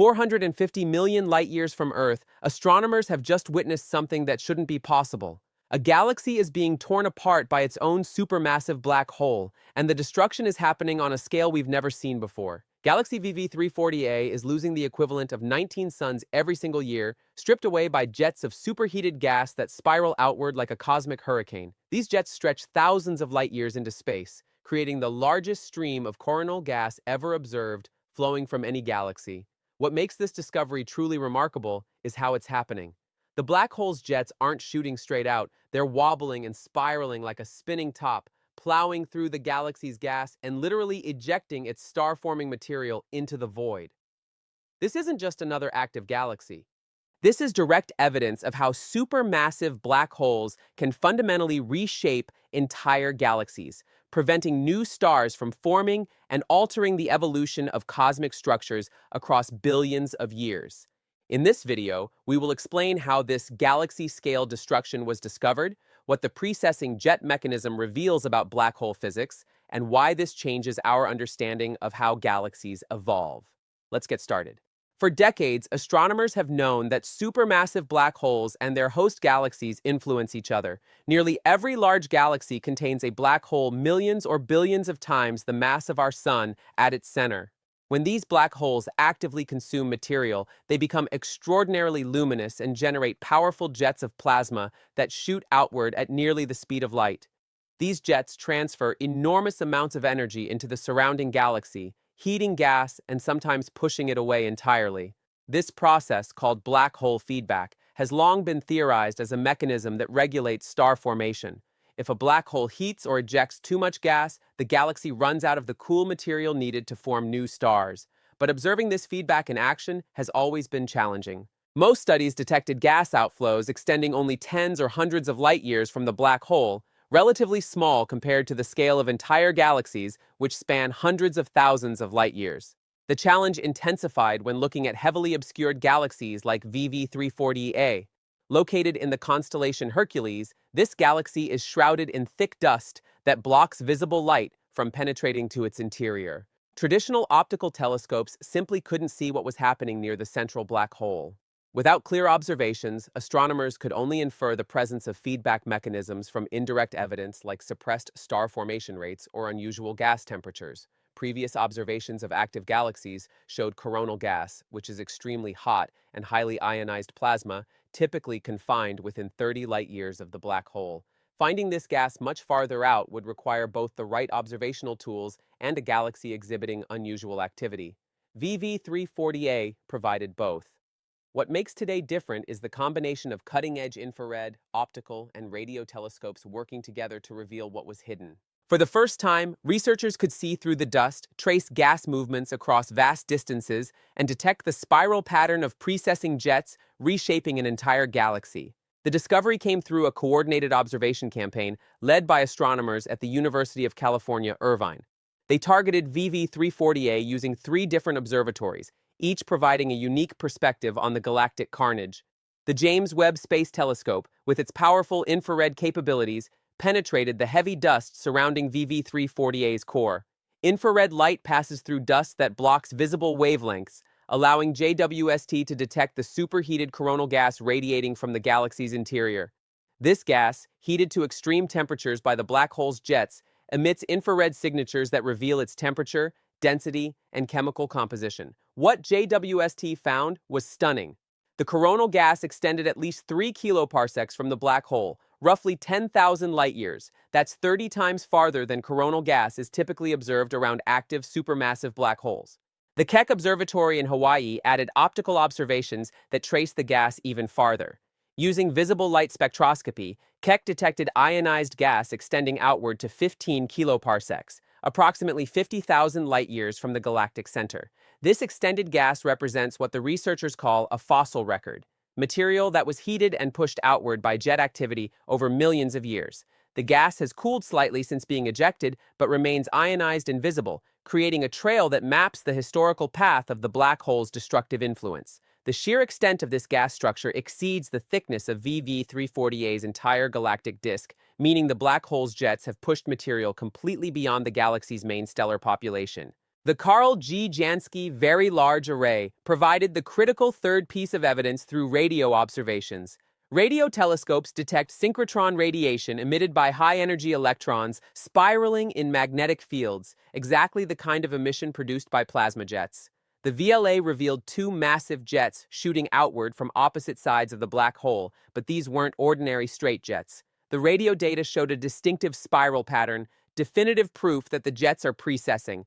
450 million light-years from Earth, astronomers have just witnessed something that shouldn't be possible. A galaxy is being torn apart by its own supermassive black hole, and the destruction is happening on a scale we've never seen before. Galaxy VV340a is losing the equivalent of 19 suns every single year, stripped away by jets of superheated gas that spiral outward like a cosmic hurricane. These jets stretch thousands of light-years into space, creating the largest stream of coronal gas ever observed, flowing from any galaxy. What makes this discovery truly remarkable is how it's happening. The black hole's jets aren't shooting straight out, they're wobbling and spiraling like a spinning top, plowing through the galaxy's gas and literally ejecting its star-forming material into the void. This isn't just another active galaxy. This is direct evidence of how supermassive black holes can fundamentally reshape entire galaxies, preventing new stars from forming and altering the evolution of cosmic structures across billions of years. In this video, we will explain how this galaxy-scale destruction was discovered, what the precessing jet mechanism reveals about black hole physics, and why this changes our understanding of how galaxies evolve. Let's get started. For decades, astronomers have known that supermassive black holes and their host galaxies influence each other. Nearly every large galaxy contains a black hole millions or billions of times the mass of our Sun at its center. When these black holes actively consume material, they become extraordinarily luminous and generate powerful jets of plasma that shoot outward at nearly the speed of light. These jets transfer enormous amounts of energy into the surrounding galaxy, heating gas and sometimes pushing it away entirely. This process, called black hole feedback, has long been theorized as a mechanism that regulates star formation. If a black hole heats or ejects too much gas, the galaxy runs out of the cool material needed to form new stars. But observing this feedback in action has always been challenging. Most studies detected gas outflows extending only tens or hundreds of light years from the black hole, relatively small compared to the scale of entire galaxies, which span hundreds of thousands of light years. The challenge intensified when looking at heavily obscured galaxies like VV340a. Located in the constellation Hercules, this galaxy is shrouded in thick dust that blocks visible light from penetrating to its interior. Traditional optical telescopes simply couldn't see what was happening near the central black hole. Without clear observations, astronomers could only infer the presence of feedback mechanisms from indirect evidence like suppressed star formation rates or unusual gas temperatures. Previous observations of active galaxies showed coronal gas, which is extremely hot, and highly ionized plasma, typically confined within 30 light-years of the black hole. Finding this gas much farther out would require both the right observational tools and a galaxy exhibiting unusual activity. VV340a provided both. What makes today different is the combination of cutting-edge infrared, optical, and radio telescopes working together to reveal what was hidden. For the first time, researchers could see through the dust, trace gas movements across vast distances, and detect the spiral pattern of precessing jets reshaping an entire galaxy. The discovery came through a coordinated observation campaign led by astronomers at the University of California, Irvine. They targeted VV340a using 3 different observatories, each providing a unique perspective on the galactic carnage. The James Webb Space Telescope, with its powerful infrared capabilities, penetrated the heavy dust surrounding VV340a's core. Infrared light passes through dust that blocks visible wavelengths, allowing JWST to detect the superheated coronal gas radiating from the galaxy's interior. This gas, heated to extreme temperatures by the black hole's jets, emits infrared signatures that reveal its temperature, density, and chemical composition. What JWST found was stunning. The coronal gas extended at least 3 kiloparsecs from the black hole, roughly 10,000 light-years. That's 30 times farther than coronal gas is typically observed around active supermassive black holes. The Keck Observatory in Hawaii added optical observations that traced the gas even farther. Using visible light spectroscopy, Keck detected ionized gas extending outward to 15 kiloparsecs, approximately 50,000 light-years from the galactic center. This extended gas represents what the researchers call a fossil record, material that was heated and pushed outward by jet activity over millions of years. The gas has cooled slightly since being ejected, but remains ionized and visible, creating a trail that maps the historical path of the black hole's destructive influence. The sheer extent of this gas structure exceeds the thickness of VV340a's entire galactic disk, meaning the black hole's jets have pushed material completely beyond the galaxy's main stellar population. The Carl G. Jansky Very Large Array provided the critical third piece of evidence through radio observations. Radio telescopes detect synchrotron radiation emitted by high-energy electrons spiraling in magnetic fields, exactly the kind of emission produced by plasma jets. The VLA revealed two massive jets shooting outward from opposite sides of the black hole, but these weren't ordinary straight jets. The radio data showed a distinctive spiral pattern, definitive proof that the jets are precessing.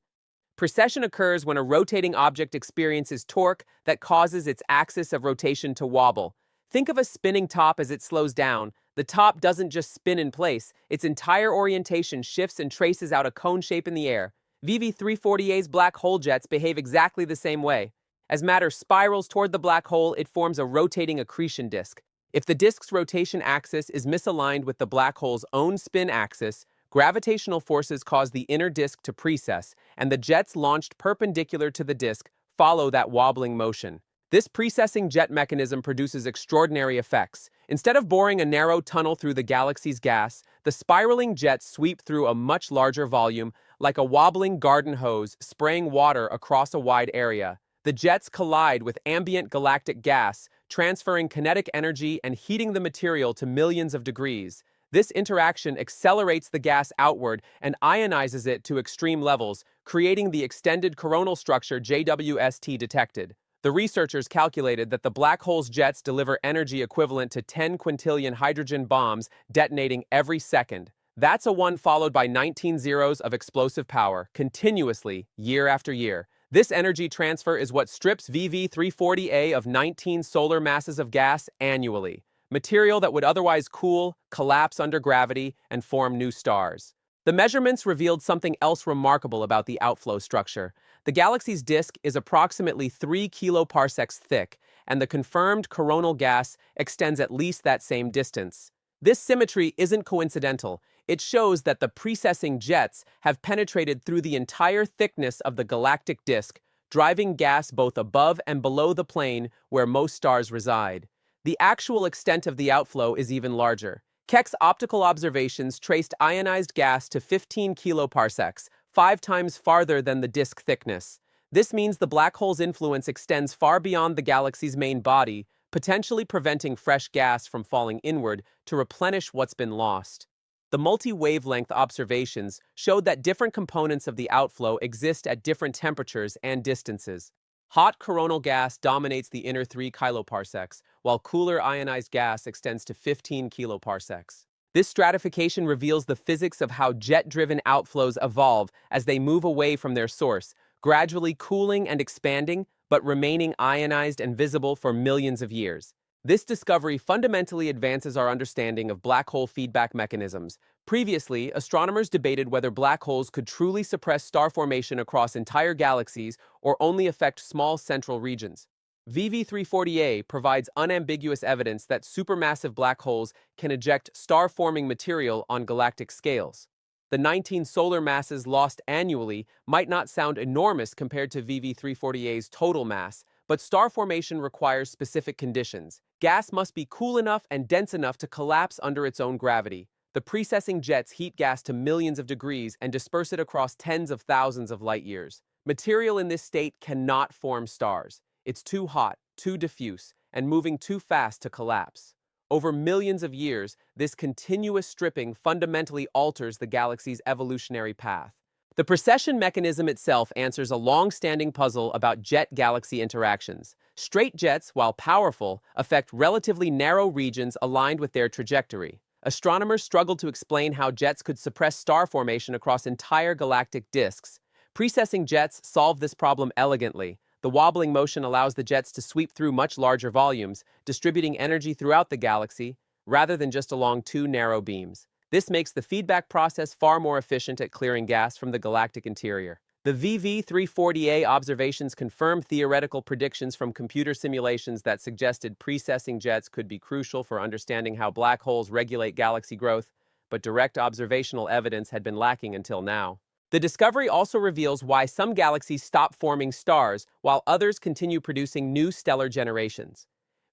Precession occurs when a rotating object experiences torque that causes its axis of rotation to wobble. Think of a spinning top as it slows down. The top doesn't just spin in place, its entire orientation shifts and traces out a cone shape in the air. VV340A's black hole jets behave exactly the same way. As matter spirals toward the black hole, it forms a rotating accretion disk. If the disk's rotation axis is misaligned with the black hole's own spin axis, gravitational forces cause the inner disk to precess, and the jets launched perpendicular to the disk follow that wobbling motion. This precessing jet mechanism produces extraordinary effects. Instead of boring a narrow tunnel through the galaxy's gas, the spiraling jets sweep through a much larger volume, like a wobbling garden hose spraying water across a wide area. The jets collide with ambient galactic gas, transferring kinetic energy and heating the material to millions of degrees. This interaction accelerates the gas outward and ionizes it to extreme levels, creating the extended coronal structure JWST detected. The researchers calculated that the black hole's jets deliver energy equivalent to 10 quintillion hydrogen bombs detonating every second. That's a 1 followed by 19 zeros of explosive power, continuously, year after year. This energy transfer is what strips VV340A of 19 solar masses of gas annually, material that would otherwise cool, collapse under gravity, and form new stars. The measurements revealed something else remarkable about the outflow structure. The galaxy's disk is approximately 3 kiloparsecs thick, and the confirmed coronal gas extends at least that same distance. This symmetry isn't coincidental. It shows that the precessing jets have penetrated through the entire thickness of the galactic disk, driving gas both above and below the plane where most stars reside. The actual extent of the outflow is even larger. Keck's optical observations traced ionized gas to 15 kiloparsecs, 5 times farther than the disk thickness. This means the black hole's influence extends far beyond the galaxy's main body, potentially preventing fresh gas from falling inward to replenish what's been lost. The multi-wavelength observations showed that different components of the outflow exist at different temperatures and distances. Hot coronal gas dominates the inner 3 kiloparsecs, while cooler ionized gas extends to 15 kiloparsecs. This stratification reveals the physics of how jet-driven outflows evolve as they move away from their source, gradually cooling and expanding, but remaining ionized and visible for millions of years. This discovery fundamentally advances our understanding of black hole feedback mechanisms. Previously, astronomers debated whether black holes could truly suppress star formation across entire galaxies or only affect small central regions. VV340A provides unambiguous evidence that supermassive black holes can eject star-forming material on galactic scales. The 19 solar masses lost annually might not sound enormous compared to VV340A's total mass, but star formation requires specific conditions. Gas must be cool enough and dense enough to collapse under its own gravity. The precessing jets heat gas to millions of degrees and disperse it across tens of thousands of light years. Material in this state cannot form stars. It's too hot, too diffuse, and moving too fast to collapse. Over millions of years, this continuous stripping fundamentally alters the galaxy's evolutionary path. The precession mechanism itself answers a long-standing puzzle about jet-galaxy interactions. Straight jets, while powerful, affect relatively narrow regions aligned with their trajectory. Astronomers struggled to explain how jets could suppress star formation across entire galactic disks. Precessing jets solve this problem elegantly. The wobbling motion allows the jets to sweep through much larger volumes, distributing energy throughout the galaxy, rather than just along two narrow beams. This makes the feedback process far more efficient at clearing gas from the galactic interior. The VV340A observations confirm theoretical predictions from computer simulations that suggested precessing jets could be crucial for understanding how black holes regulate galaxy growth, but direct observational evidence had been lacking until now. The discovery also reveals why some galaxies stop forming stars while others continue producing new stellar generations.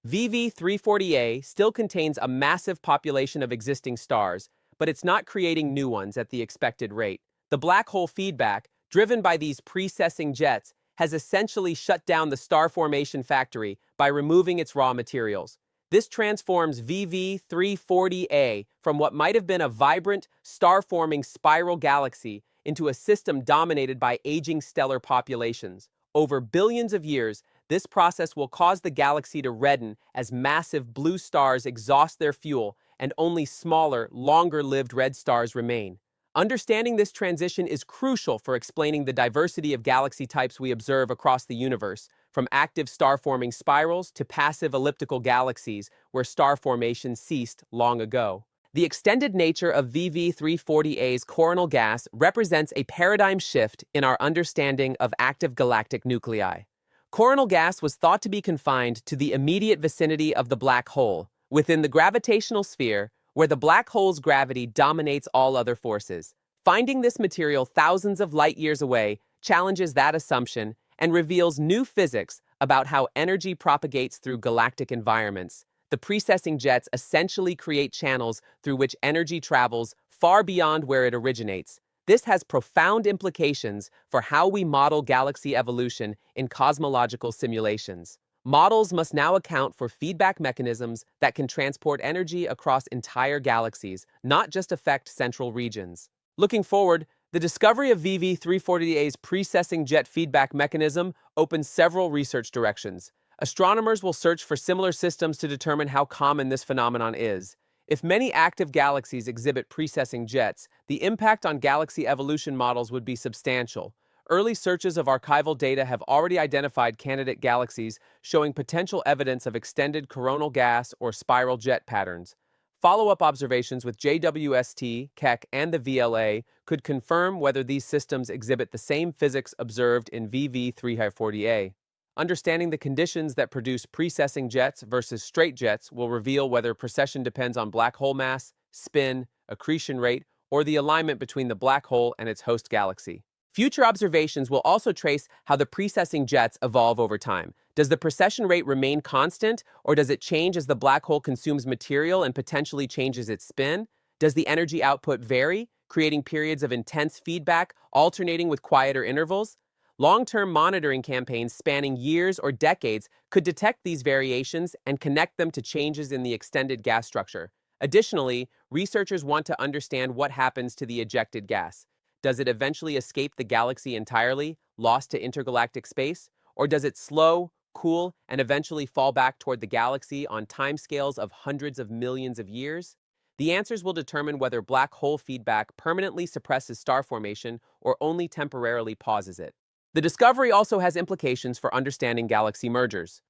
VV340A still contains a massive population of existing stars, but it's not creating new ones at the expected rate. The black hole feedback, driven by these precessing jets, has essentially shut down the star formation factory by removing its raw materials. This transforms VV340A from what might have been a vibrant, star-forming spiral galaxy into a system dominated by aging stellar populations. Over billions of years, this process will cause the galaxy to redden as massive blue stars exhaust their fuel and only smaller, longer-lived red stars remain. Understanding this transition is crucial for explaining the diversity of galaxy types we observe across the universe, from active star-forming spirals to passive elliptical galaxies where star formation ceased long ago. The extended nature of VV340A's coronal gas represents a paradigm shift in our understanding of active galactic nuclei. Coronal gas was thought to be confined to the immediate vicinity of the black hole, within the gravitational sphere, where the black hole's gravity dominates all other forces. Finding this material thousands of light years away challenges that assumption and reveals new physics about how energy propagates through galactic environments. The precessing jets essentially create channels through which energy travels far beyond where it originates. This has profound implications for how we model galaxy evolution in cosmological simulations. Models must now account for feedback mechanisms that can transport energy across entire galaxies, not just affect central regions. Looking forward, the discovery of VV340A's precessing jet feedback mechanism opens several research directions. Astronomers will search for similar systems to determine how common this phenomenon is. If many active galaxies exhibit precessing jets, the impact on galaxy evolution models would be substantial. Early searches of archival data have already identified candidate galaxies showing potential evidence of extended coronal gas or spiral jet patterns. Follow-up observations with JWST, Keck, and the VLA could confirm whether these systems exhibit the same physics observed in VV340A. Understanding the conditions that produce precessing jets versus straight jets will reveal whether precession depends on black hole mass, spin, accretion rate, or the alignment between the black hole and its host galaxy. Future observations will also trace how the precessing jets evolve over time. Does the precession rate remain constant, or does it change as the black hole consumes material and potentially changes its spin? Does the energy output vary, creating periods of intense feedback, alternating with quieter intervals? Long-term monitoring campaigns spanning years or decades could detect these variations and connect them to changes in the extended gas structure. Additionally, researchers want to understand what happens to the ejected gas. Does it eventually escape the galaxy entirely, lost to intergalactic space? Or does it slow, cool, and eventually fall back toward the galaxy on timescales of hundreds of millions of years? The answers will determine whether black hole feedback permanently suppresses star formation or only temporarily pauses it. The discovery also has implications for understanding galaxy mergers.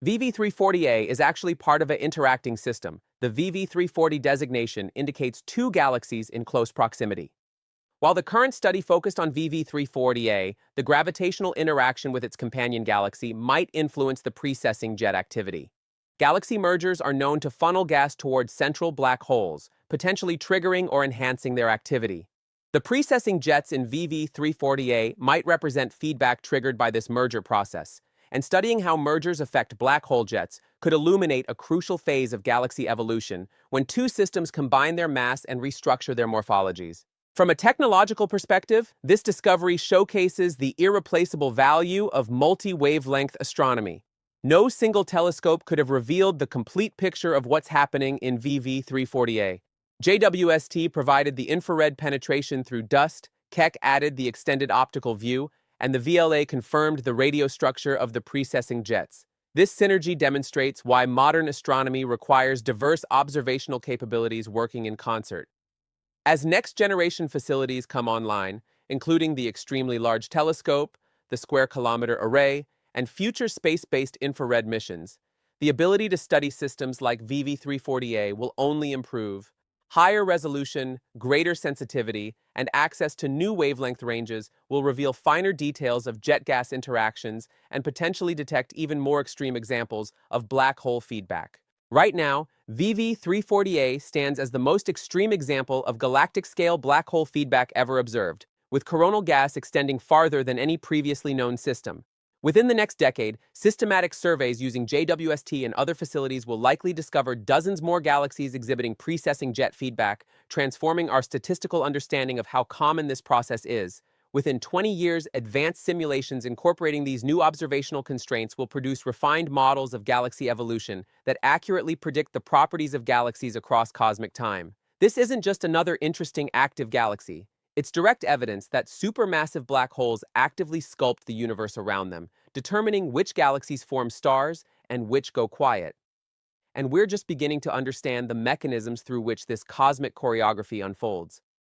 VV340A is actually part of an interacting system. The VV340 designation indicates two galaxies in close proximity. While the current study focused on VV340A, the gravitational interaction with its companion galaxy might influence the precessing jet activity. Galaxy mergers are known to funnel gas towards central black holes, potentially triggering or enhancing their activity. The precessing jets in VV340A might represent feedback triggered by this merger process, and studying how mergers affect black hole jets could illuminate a crucial phase of galaxy evolution when two systems combine their mass and restructure their morphologies. From a technological perspective, this discovery showcases the irreplaceable value of multi-wavelength astronomy. No single telescope could have revealed the complete picture of what's happening in VV340A. JWST provided the infrared penetration through dust, Keck added the extended optical view, and the VLA confirmed the radio structure of the precessing jets. This synergy demonstrates why modern astronomy requires diverse observational capabilities working in concert. As next-generation facilities come online, including the extremely large telescope, the square-kilometer array, and future space-based infrared missions, the ability to study systems like VV340A will only improve. Higher resolution, greater sensitivity, and access to new wavelength ranges will reveal finer details of jet gas interactions and potentially detect even more extreme examples of black hole feedback. Right now, VV340A stands as the most extreme example of galactic-scale black hole feedback ever observed, with coronal gas extending farther than any previously known system. Within the next decade, systematic surveys using JWST and other facilities will likely discover dozens more galaxies exhibiting precessing jet feedback, transforming our statistical understanding of how common this process is. Within 20 years, advanced simulations incorporating these new observational constraints will produce refined models of galaxy evolution that accurately predict the properties of galaxies across cosmic time. This isn't just another interesting active galaxy. It's direct evidence that supermassive black holes actively sculpt the universe around them, determining which galaxies form stars and which go quiet. And we're just beginning to understand the mechanisms through which this cosmic choreography unfolds.